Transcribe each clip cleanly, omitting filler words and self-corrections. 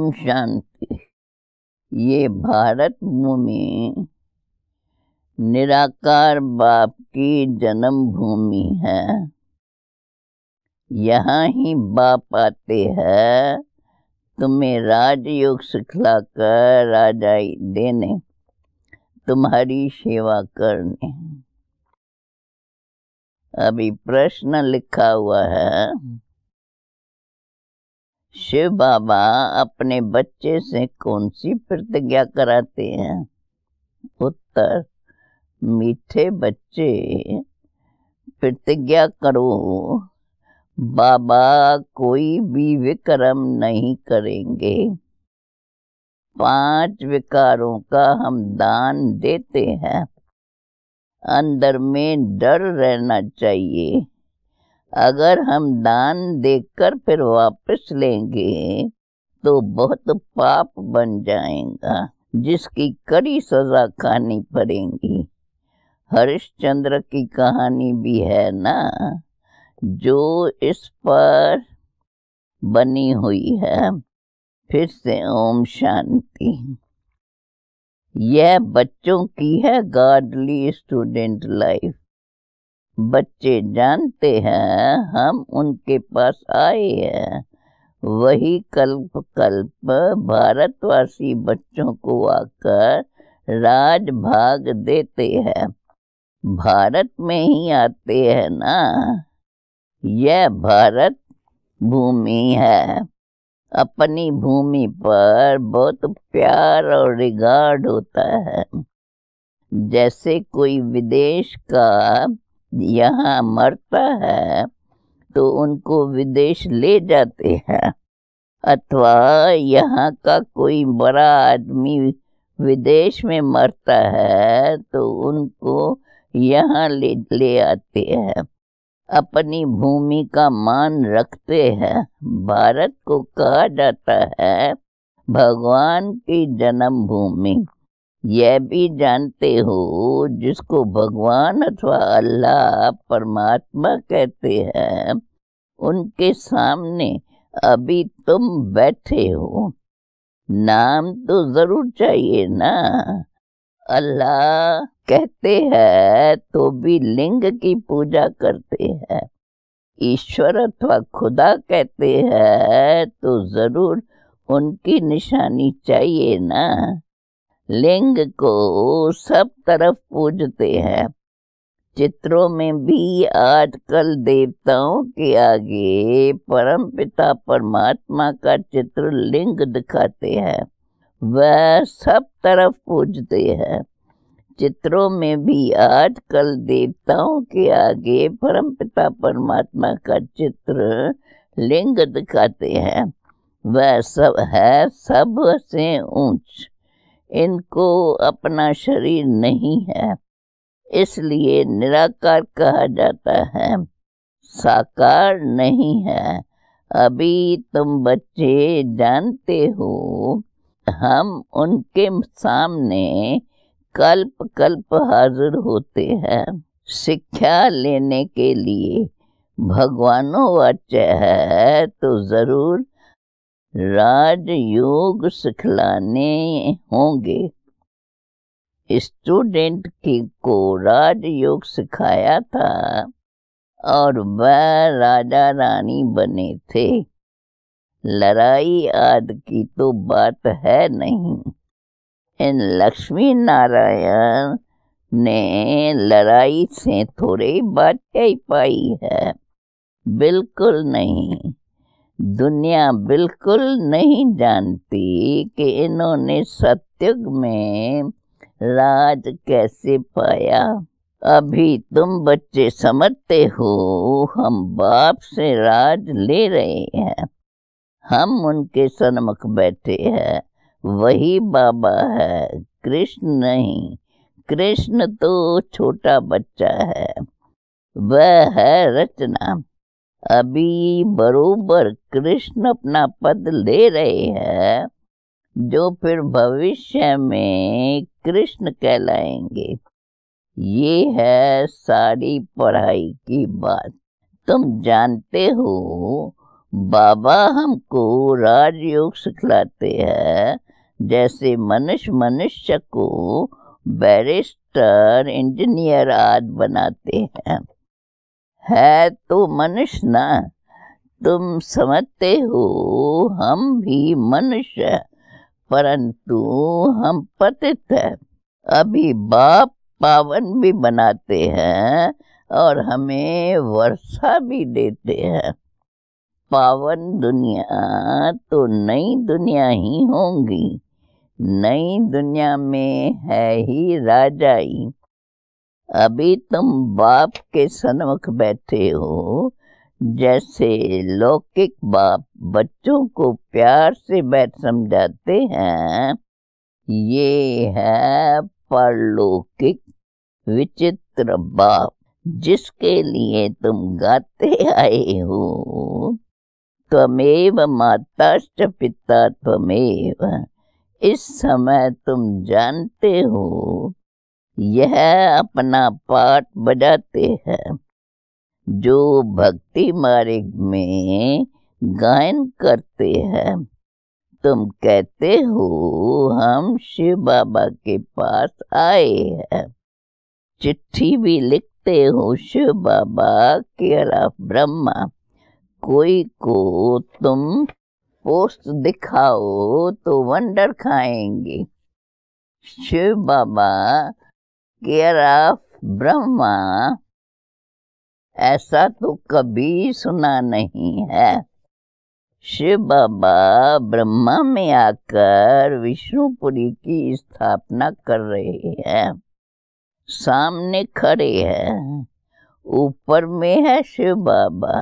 ओम शांति। ये भारत भूमि निराकार बाप की जन्मभूमि है। यहाँ ही बाप आते हैं तुम्हें राजयोग सिखलाकर राजाई देने, तुम्हारी सेवा करने। अभी प्रश्न लिखा हुआ है, शिव बाबा अपने बच्चे से कौन सी प्रतिज्ञा कराते हैं? उत्तर, मीठे बच्चे प्रतिज्ञा करो, बाबा कोई भी विक्रम नहीं करेंगे। 5 विकारों का हम दान देते हैं। अंदर में डर रहना चाहिए। अगर हम दान देकर फिर वापस लेंगे तो बहुत पाप बन जाएगा, जिसकी कड़ी सजा खानी पड़ेगी। हरिश्चंद्र की कहानी भी है ना, जो इस पर बनी हुई है। फिर से ओम शांति। यह बच्चों की है गॉडली स्टूडेंट लाइफ। बच्चे जानते हैं हम उनके पास आए हैं। वही कल्प कल्प भारतवासी बच्चों को आकर राज भाग देते हैं। भारत में ही आते हैं ना। यह भारत भूमि है। अपनी भूमि पर बहुत प्यार और रिगार्ड होता है। जैसे कोई विदेश का यहाँ मरता है तो उनको विदेश ले जाते हैं, अथवा यहाँ का कोई बड़ा आदमी विदेश में मरता है तो उनको यहाँ ले आते हैं। अपनी भूमि का मान रखते हैं। भारत को कहा जाता है भगवान की जन्मभूमि। यह भी जानते हो, जिसको भगवान अथवा अल्लाह परमात्मा कहते हैं, उनके सामने अभी तुम बैठे हो। नाम तो जरूर चाहिए ना। अल्लाह कहते हैं तो भी लिंग की पूजा करते हैं। ईश्वर अथवा खुदा कहते हैं तो जरूर उनकी निशानी चाहिए ना। लिंग को सब तरफ पूजते हैं। चित्रों में भी आजकल देवताओं के आगे परमपिता परमात्मा का चित्र लिंग दिखाते हैं। वह सब तरफ पूजते हैं। चित्रों में भी आजकल देवताओं के आगे परमपिता परमात्मा का चित्र लिंग दिखाते हैं। वह सब है सबसे ऊंच। इनको अपना शरीर नहीं है, इसलिए निराकार कहा जाता है, साकार नहीं है। अभी तुम बच्चे जानते हो हम उनके सामने कल्प कल्प हाजिर होते हैं शिक्षा लेने के लिए। भगवानोवाच्य है तो जरूर राजयोग सिखलाने होंगे। स्टूडेंट को राजयोग सिखाया था और वह राजा रानी बने थे। लड़ाई आदि की तो बात है नहीं। इन लक्ष्मी नारायण ने लड़ाई से थोड़ी बातें पाई है। बिल्कुल नहीं। दुनिया बिल्कुल नहीं जानती कि इन्होंने सतयुग में राज कैसे पाया। अभी तुम बच्चे समझते हो हम बाप से राज ले रहे हैं। हम उनके सन्मुख बैठे हैं। वही बाबा है, कृष्ण नहीं। कृष्ण तो छोटा बच्चा है, वह है रचना। अभी बरोबर कृष्ण अपना पद ले रहे हैं, जो फिर भविष्य में कृष्ण कहलाएंगे। ये है सारी पढ़ाई की बात। तुम जानते हो बाबा हमको राजयोग सिखलाते हैं, जैसे मनुष्य को बैरिस्टर, इंजीनियर आदि बनाते हैं। है तो मनुष्य ना, तुम समझते हो हम भी मनुष्य, परंतु हम पतित हैं। अभी बाप पावन भी बनाते हैं और हमें वर्षा भी देते हैं। पावन दुनिया तो नई दुनिया ही होंगी। नई दुनिया में है ही राजाई। अभी तुम बाप के सन्मुख बैठे हो, जैसे लौकिक बाप बच्चों को प्यार से बैठ समझाते हैं, ये है परलौकिक विचित्र बाप, जिसके लिए तुम गाते आए हो, त्वमेव माताश्च पिता त्वमेव। इस समय तुम जानते हो, यह अपना पाठ बजाते हैं। जो भक्ति मार्ग में गायन करते हैं, तुम कहते हो हम शिव बाबा के पास आए हैं। चिट्ठी भी लिखते हो शिव बाबा केयर ऑफ ब्रह्मा। कोई को तुम पोस्ट दिखाओ तो वंडर खाएंगे। शिव बाबा केयर ऑफ ब्रह्मा, ऐसा तो कभी सुना नहीं है। शिव बाबा ब्रह्मा में आकर विष्णुपुरी की स्थापना कर रहे हैं। सामने खड़े हैं, ऊपर में है शिव बाबा।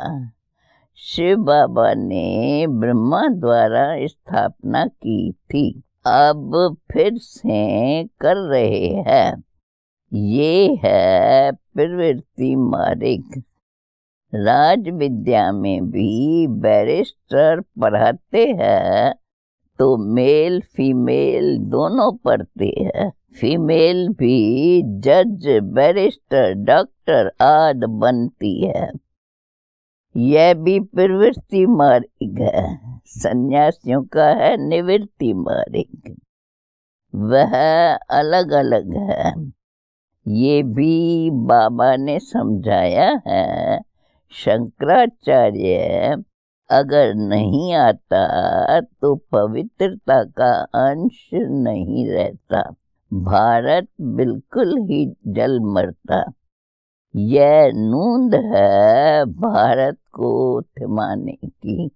शिव बाबा ने ब्रह्मा द्वारा स्थापना की थी, अब फिर से कर रहे हैं। ये है प्रवृत्ति मार्ग। राज विद्या में भी बैरिस्टर पढ़ाते हैं, तो मेल फीमेल दोनों पढ़ते हैं। फीमेल भी जज, बैरिस्टर, डॉक्टर आदि बनती है। यह भी प्रवृत्ति मार्ग है। सन्यासियों का है निवृत्ति मार्ग, वह अलग अलग है। ये भी बाबा ने समझाया है। शंकराचार्य अगर नहीं आता तो पवित्रता का अंश नहीं रहता, भारत बिल्कुल ही जल मरता। यह नूंद है भारत को थमाने की।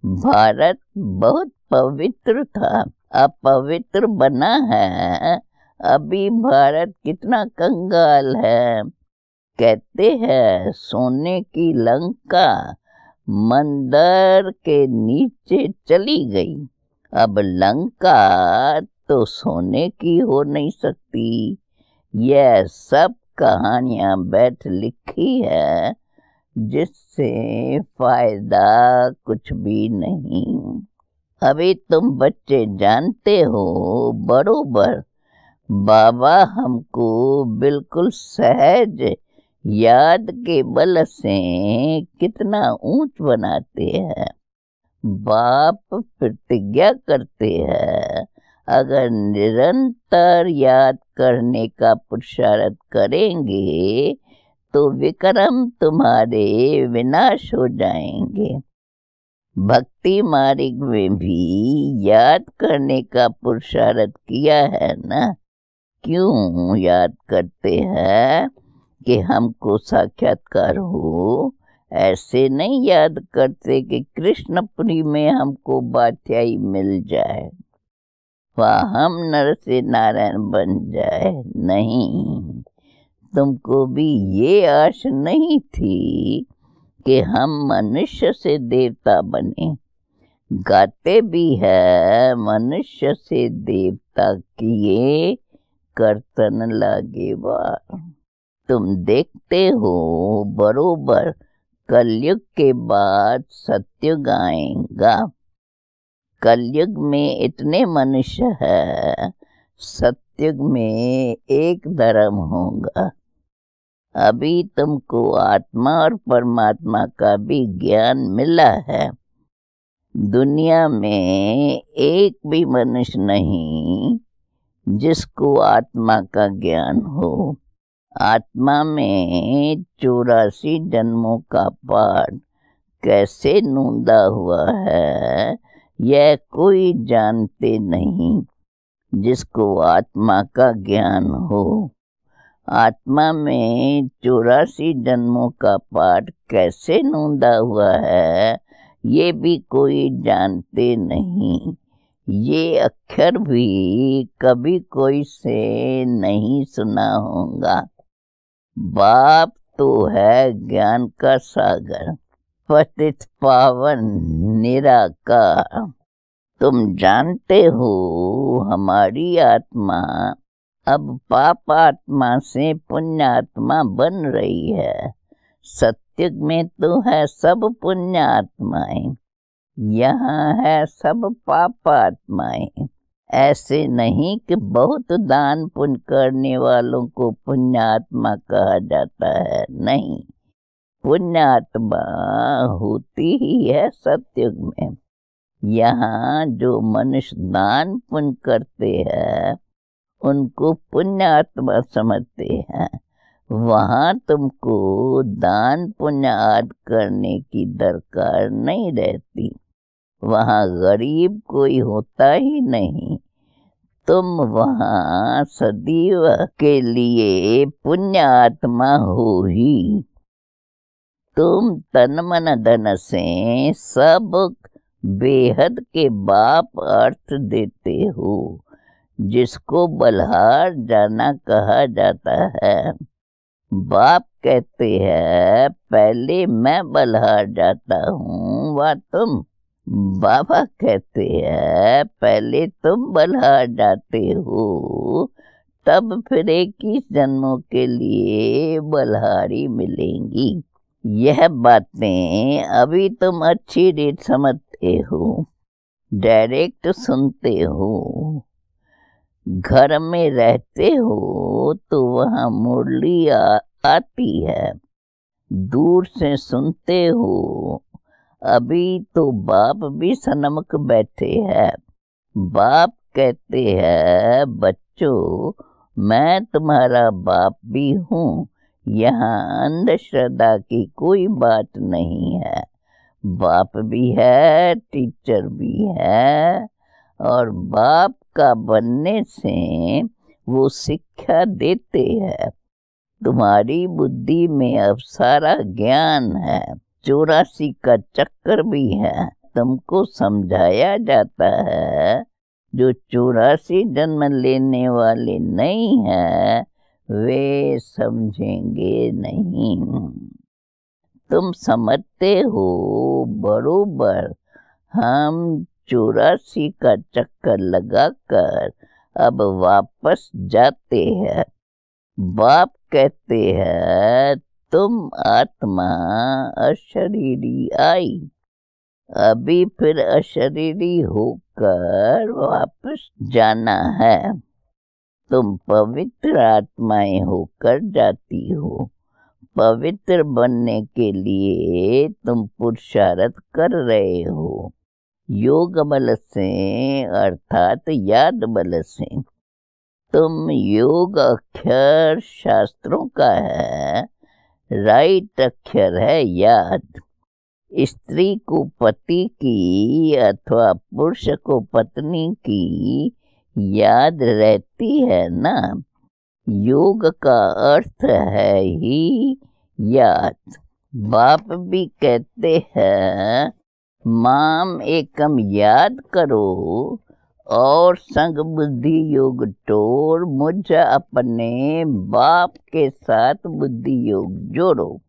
भारत बहुत पवित्र था, अपवित्र बना है। अभी भारत कितना कंगाल है। कहते हैं सोने की लंका मंदिर के नीचे चली गई। अब लंका तो सोने की हो नहीं सकती। यह सब कहानियां बैठ लिखी है, जिससे फायदा कुछ भी नहीं। अभी तुम बच्चे जानते हो बरोबर, बाबा हमको बिल्कुल सहज याद के बल से कितना ऊंच बनाते हैं। बाप प्रतिज्ञा करते हैं, अगर निरंतर याद करने का पुरुषार्थ करेंगे तो विक्रम तुम्हारे विनाश हो जाएंगे। भक्ति मार्ग में भी याद करने का पुरुषार्थ किया है ना। क्यों याद करते हैं कि हमको साक्षात्कार हो? ऐसे नहीं याद करते कि कृष्णपुरी में हमको बादशाही मिल जाए, वह हम नर से नारायण बन जाए। नहीं, तुमको भी ये आश नहीं थी कि हम मनुष्य से देवता बने। गाते भी है, मनुष्य से देवता किए कर्तन लागे बार। तुम देखते हो बरोबर, कलयुग के बाद सतयुग आएगा। कलयुग में इतने मनुष्य है, सतयुग में एक धर्म होगा। अभी तुमको आत्मा और परमात्मा का भी ज्ञान मिला है। दुनिया में एक भी मनुष्य नहीं जिसको आत्मा का ज्ञान हो। आत्मा में 84 जन्मों का पाठ कैसे नूंदा हुआ है यह कोई जानते नहीं जिसको आत्मा का ज्ञान हो। आत्मा में 84 जन्मों का पाठ कैसे नूंदा हुआ है ये भी कोई जानते नहीं। ये अक्षर भी कभी कोई से नहीं सुना होगा। बाप तो है ज्ञान का सागर, पतित पावन निराकार। तुम जानते हो हमारी आत्मा अब पाप आत्मा से पुण्य आत्मा बन रही है। सत्युग में तो है सब पुण्य आत्माएं, यहाँ है सब पाप आत्माएं। ऐसे नहीं कि बहुत दान पुण्य करने वालों को पुण्य आत्मा कहा जाता है, नहीं। पुण्य आत्मा होती ही है सत्युग में। यहाँ जो मनुष्य दान पुण्य करते हैं उनको पुण्य आत्मा समझते हैं। वहाँ तुमको दान पुण्य आदि करने की दरकार नहीं रहती। वहाँ गरीब कोई होता ही नहीं। तुम वहाँ सदैव के लिए पुण्य आत्मा हो ही। तुम तन मन धन से सब बेहद के बाप अर्थ देते हो, जिसको बलहार जाना कहा जाता है। बाप कहते हैं पहले मैं बलहार जाता हूँ व तुम। बाबा कहते हैं पहले तुम बलहार जाते हो, तब फिर 21 जन्मों के लिए बलहारी मिलेंगी। यह बातें अभी तुम अच्छी रीत समझते हो, डायरेक्ट सुनते हो। घर में रहते हो तो वहाँ मुरली आती है, दूर से सुनते हो। अभी तो बाप भी सनमक बैठे हैं। बाप कहते हैं बच्चों मैं तुम्हारा बाप भी हूँ। यहाँ अंधश्रद्धा की कोई बात नहीं है। बाप भी है, टीचर भी है, और बाप का बनने से वो शिक्षा देते हैं। तुम्हारी बुद्धि में अब सारा ज्ञान है, 84 का चक्कर भी है। तुमको समझाया जाता है जो 84 जन्म लेने वाले नहीं है वे समझेंगे नहीं। तुम समझते हो बरोबर हम 84 का चक्कर लगाकर अब वापस जाते हैं। बाप कहते हैं तुम आत्मा अशरीरी आई, अभी फिर अशरीरी होकर वापस जाना है। तुम पवित्र आत्माएं होकर जाती हो। पवित्र बनने के लिए तुम पुरुषार्थ कर रहे हो, योग बल से अर्थात याद बल से। तुम योग अक्षर शास्त्रों का है, राइट अक्षर है याद। स्त्री को पति की अथवा पुरुष को पत्नी की याद रहती है ना। योग का अर्थ है ही याद। बाप भी कहते हैं माम एकम याद करो और संग बुद्धि योग टोर, मुझ अपने बाप के साथ बुद्धि योग जोड़ो।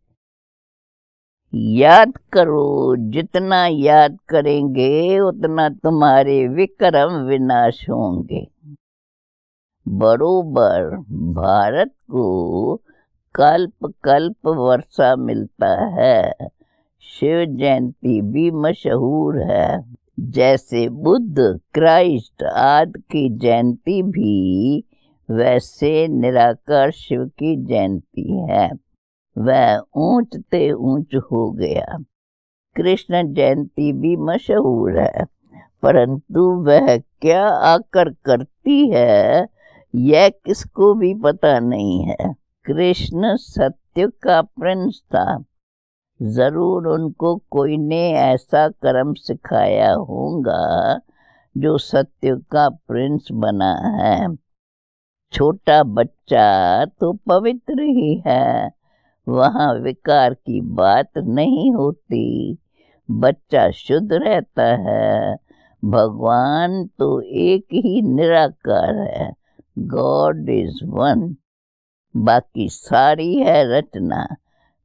याद करो, जितना याद करेंगे उतना तुम्हारे विक्रम विनाश होंगे। बरोबर भारत को कल्प कल्प वर्षा मिलता है। शिव जयंती भी मशहूर है। जैसे बुद्ध, क्राइस्ट आदि की जयंती भी वैसे निराकार शिव की जयंती है। वह ऊंचते ऊंच हो गया। कृष्ण जयंती भी मशहूर है, परंतु वह क्या आकर करती है यह किसको भी पता नहीं है। कृष्ण सत्य का प्रिंस था, जरूर उनको कोई ने ऐसा कर्म सिखाया होगा जो सत्य का प्रिंस बना है। छोटा बच्चा तो पवित्र ही है, वहाँ विकार की बात नहीं होती, बच्चा शुद्ध रहता है। भगवान तो एक ही निराकार है, गॉड इज वन। बाकी सारी है रचना,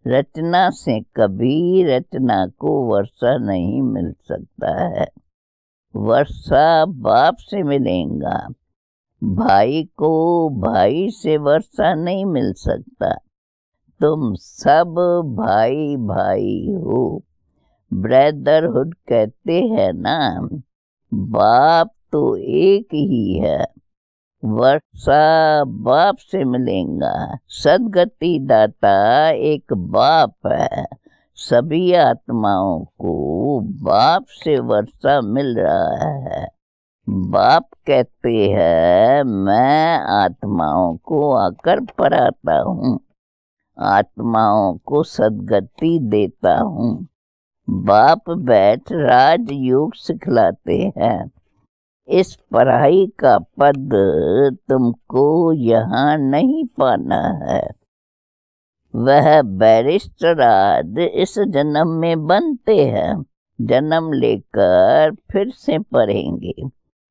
रचना से कभी रचना को वर्षा नहीं मिल सकता है। वर्षा बाप से मिलेगा, भाई को भाई से वर्षा नहीं मिल सकता। तुम सब भाई भाई हो, ब्रदरहुड कहते हैं ना। बाप तो एक ही है, वर्षा बाप से मिलेगा। सदगति दाता एक बाप है, सभी आत्माओं को बाप से वर्षा मिल रहा है। बाप कहते हैं मैं आत्माओं को आकर पढ़ाता हूँ, आत्माओं को सदगति देता हूँ। बाप बैठ राजयोग सिखलाते हैं। इस पढ़ाई का पद तुमको यहाँ नहीं पाना है, वह बैरिस्टर आज इस जन्म में बनते हैं, जन्म लेकर फिर से पढ़ेंगे।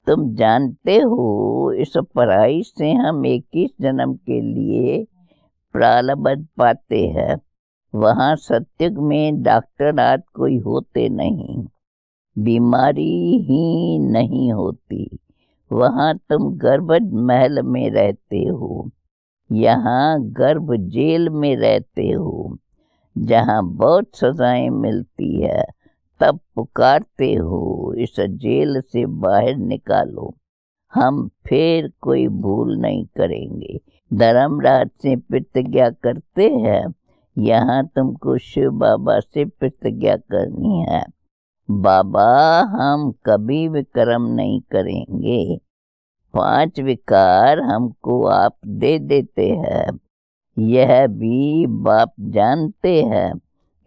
तुम जानते हो इस पढ़ाई से हम 21 जन्म के लिए प्रारब्ध पाते हैं। वहाँ सत्युग में डॉक्टर आज कोई होते नहीं, बीमारी ही नहीं होती। वहाँ तुम गर्भ महल में रहते हो, यहाँ गर्भ जेल में रहते हो। जहाँ बहुत सजाएं मिलती है तब पुकारते हो इस जेल से बाहर निकालो। हम फिर कोई भूल नहीं करेंगे। धर्मराज से प्रतिज्ञा करते हैं, यहाँ तुमको शिव बाबा से प्रतिज्ञा करनी है। बाबा हम कभी विक्रम नहीं करेंगे, 5 विकार हमको आप दे देते हैं। यह भी बाप जानते हैं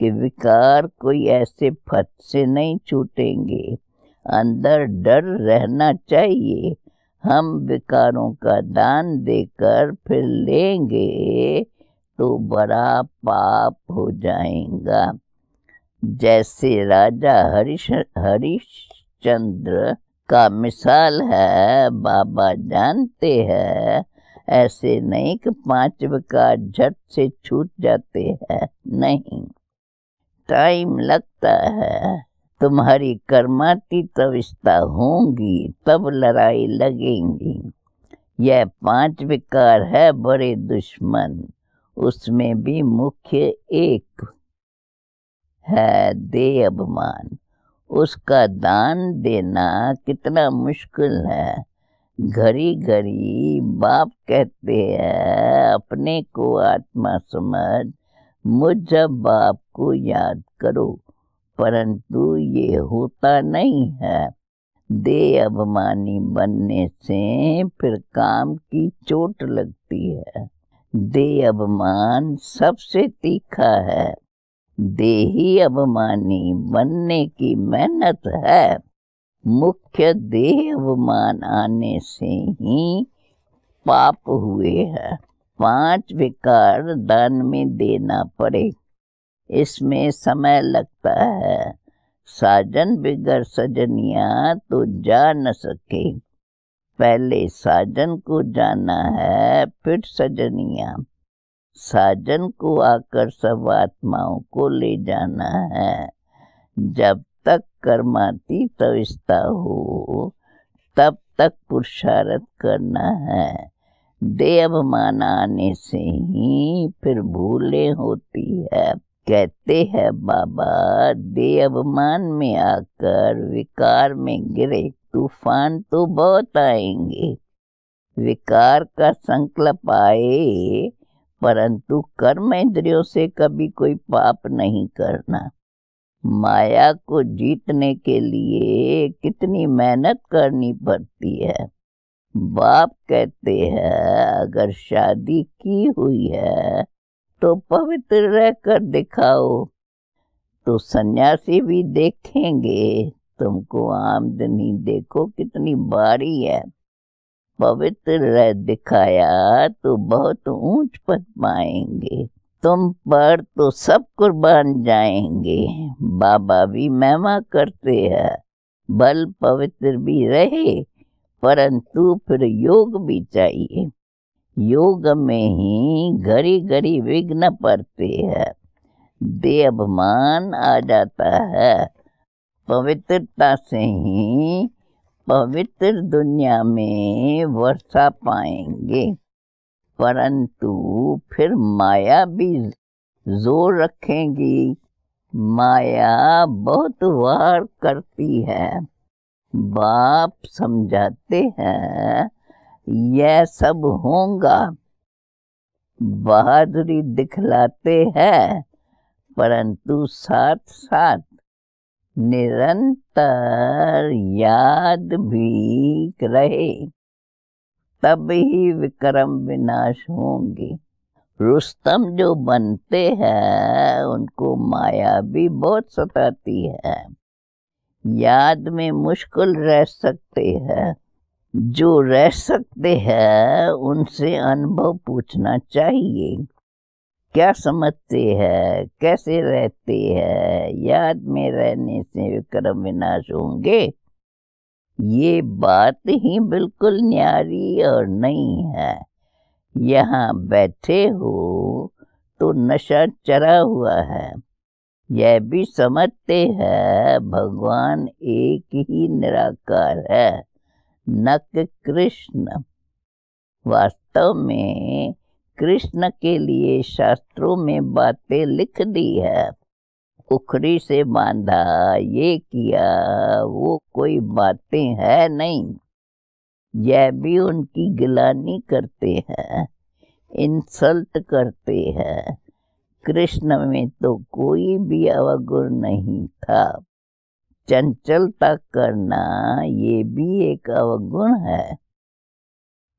कि विकार कोई ऐसे फट से नहीं छूटेंगे, अंदर डर रहना चाहिए। हम विकारों का दान देकर फिर लेंगे तो बड़ा पाप हो जाएगा। जैसे राजा हरिश्चंद्र का मिसाल है, बाबा जानते हैं ऐसे नहीं कि 5 विकार झट से छूट जाते हैं, नहीं, टाइम लगता है। तुम्हारी कर्मातीत अवस्था होंगी तब लड़ाई लगेंगी। यह 5 विकार है बड़े दुश्मन, उसमें भी मुख्य एक है देह अभिमान। उसका दान देना कितना मुश्किल है। घड़ी घड़ी बाप कहते हैं अपने को आत्मा समझ, मुझ बाप को याद करो, परंतु ये होता नहीं है। देह अभिमानी बनने से फिर काम की चोट लगती है। देह अभिमान सबसे तीखा है, देही अभिमानी बनने की मेहनत है। मुख्य देह अभिमान आने से ही पाप हुए हैं। 5 विकार दान में देना पड़े, इसमें समय लगता है। साजन बिगर सजनिया तो जा न सके, पहले साजन को जाना है फिर सजनिया। साजन को आकर सब आत्माओं को ले जाना है। जब तक कर्मातीत अवस्था हो तब तक पुरुषार्थ करना है। देह अभिमान आने से ही फिर भूलें होती है। कहते हैं बाबा देह अभिमान में आकर विकार में गिरे तूफान तो बहुत आएंगे। विकार का संकल्प आए परंतु कर्म इंद्रियों से कभी कोई पाप नहीं करना। माया को जीतने के लिए कितनी मेहनत करनी पड़ती है। बाप कहते हैं अगर शादी की हुई है तो पवित्र रहकर दिखाओ, तो सन्यासी भी देखेंगे तुमको आमदनी देखो कितनी भारी है। पवित्र रह दिखाया तो बहुत ऊंच पद पाएंगे, तुम पर तो सब कुर्बान जाएंगे। बाबा भी महिमा करते हैं, बल पवित्र भी रहे परंतु फिर योग भी चाहिए। योग में ही घड़ी घड़ी विघ्न पड़ते हैं, देह अभिमान आ जाता है। पवित्रता से ही पवित्र दुनिया में वर्षा पाएंगे, परंतु फिर माया भी जोर रखेगी। माया बहुत वार करती है। बाप समझाते हैं यह सब होगा, बहादुरी दिखलाते हैं, परंतु साथ साथ निरंतर याद भी रहे, तब ही विक्रम विनाश होंगे। रुस्तम जो बनते हैं उनको माया भी बहुत सताती है। याद में मुश्किल रह सकते हैं, जो रह सकते हैं उनसे अनुभव पूछना चाहिए। क्या समझते हैं, कैसे रहते हैं, याद में रहने से विक्रम विनाश होंगे। ये बात ही बिल्कुल न्यारी और नहीं है। यहाँ बैठे हो तो नशा चढ़ा हुआ है, यह भी समझते हैं भगवान एक ही निराकार है, न कि कृष्ण। वास्तव में कृष्ण के लिए शास्त्रों में बातें लिख दी है, उखड़ी से बांधा, ये किया, वो कोई बातें है नहीं। यह भी उनकी गिलानी करते हैं, इंसल्ट करते हैं। कृष्ण में तो कोई भी अवगुण नहीं था। चंचलता करना ये भी एक अवगुण है।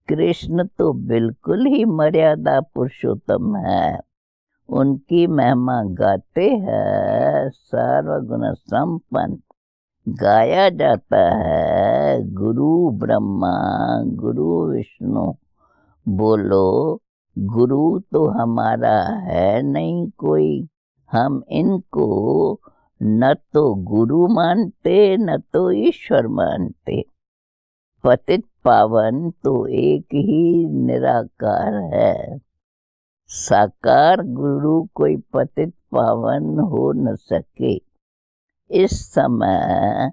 कृष्ण तो बिल्कुल ही मर्यादा पुरुषोत्तम है। उनकी महिमा गाते हैं सर्वगुण संपन्न। गाया जाता है गुरु ब्रह्मा गुरु विष्णु। बोलो गुरु तो हमारा है नहीं कोई, हम इनको न तो गुरु मानते न तो ईश्वर मानते। पतित पावन तो एक ही निराकार है। साकार गुरु कोई पतित पावन हो न सके। इस समय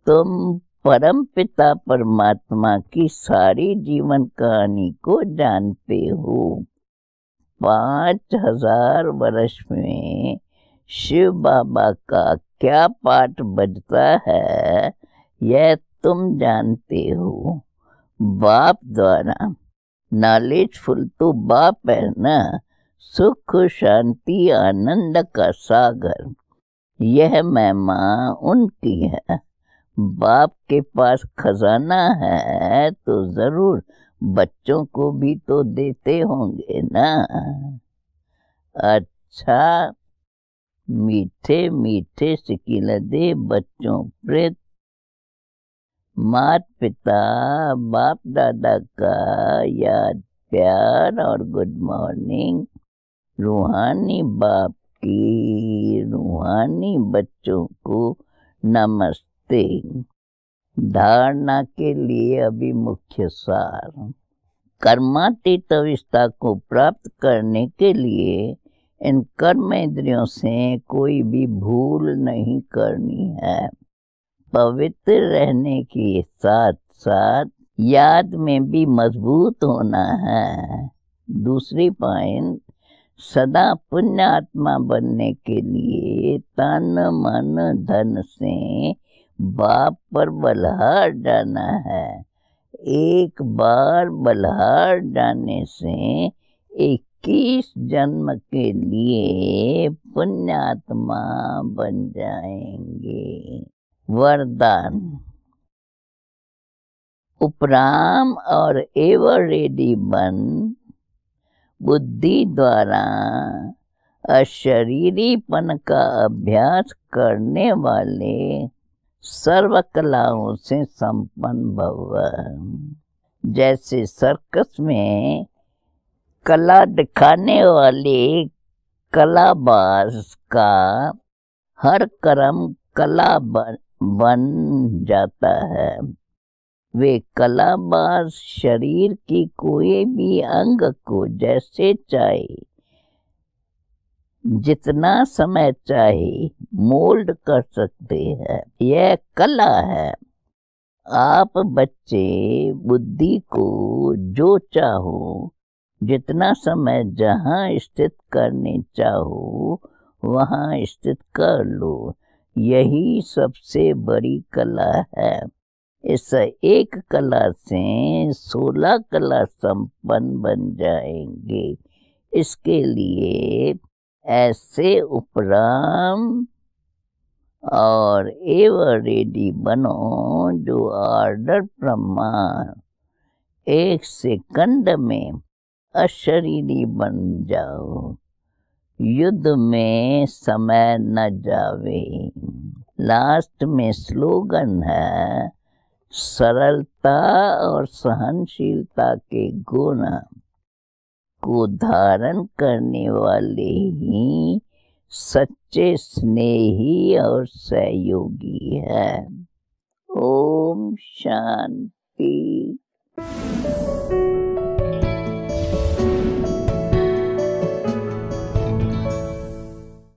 तुम परम पिता परमात्मा की सारी जीवन कहानी को जानते हो। 5000 वर्ष में शिव बाबा का क्या पाठ बजता है यह तुम जानते हो। बाप द्वारा नॉलेजफुल तो बाप है ना, सुख शांति आनंद का सागर। यह महिमा उनकी है। बाप के पास खजाना है तो जरूर बच्चों को भी तो देते होंगे ना। अच्छा, मीठे मीठे सिकिलदे बच्चों प्रेत। माता पिता बाप दादा का याद प्यार और गुड मॉर्निंग। रूहानी बाप की रूहानी बच्चों को नमस्ते। धारणा के लिए अभी मुख्य सार। कर्मातीत अवस्था को प्राप्त करने के लिए इन कर्म इंद्रियों से कोई भी भूल नहीं करनी है। पवित्र रहने के साथ साथ याद में भी मजबूत होना है। दूसरी पॉइंट, सदा पुण्य आत्मा बनने के लिए तन मन धन से बाप पर बलहार जाना है। एक बार बलहार जाने से 21 जन्म के लिए पुण्यात्मा बन जाएंगे। वरदान। उपराम और एवर रेडी बन बुद्धि द्वारा अशरीरीपन का अभ्यास करने वाले सर्व कलाओं से संपन्न भव। जैसे सर्कस में कला दिखाने वाले कलाबाज का हर कर्म कला बन जाता है, वे कलाबाज शरीर की कोई भी अंग को जैसे चाहे जितना समय चाहे मोल्ड कर सकते हैं। यह कला है। आप बच्चे बुद्धि को जो चाहो जितना समय जहाँ स्थित करने चाहो वहाँ स्थित कर लो। यही सबसे बड़ी कला है। इस एक कला से 16 कला संपन्न बन जाएंगे। इसके लिए ऐसे उपराम और एवर रेडी बनो जो ऑर्डर प्रमाण 1 सेकंड में अशरीरी बन जाओ। युद्ध में समय न जावे। लास्ट में स्लोगन है, सरलता और सहनशीलता के गुण को धारण करने वाले ही सच्चे स्नेही और सहयोगी है। ओम शांति।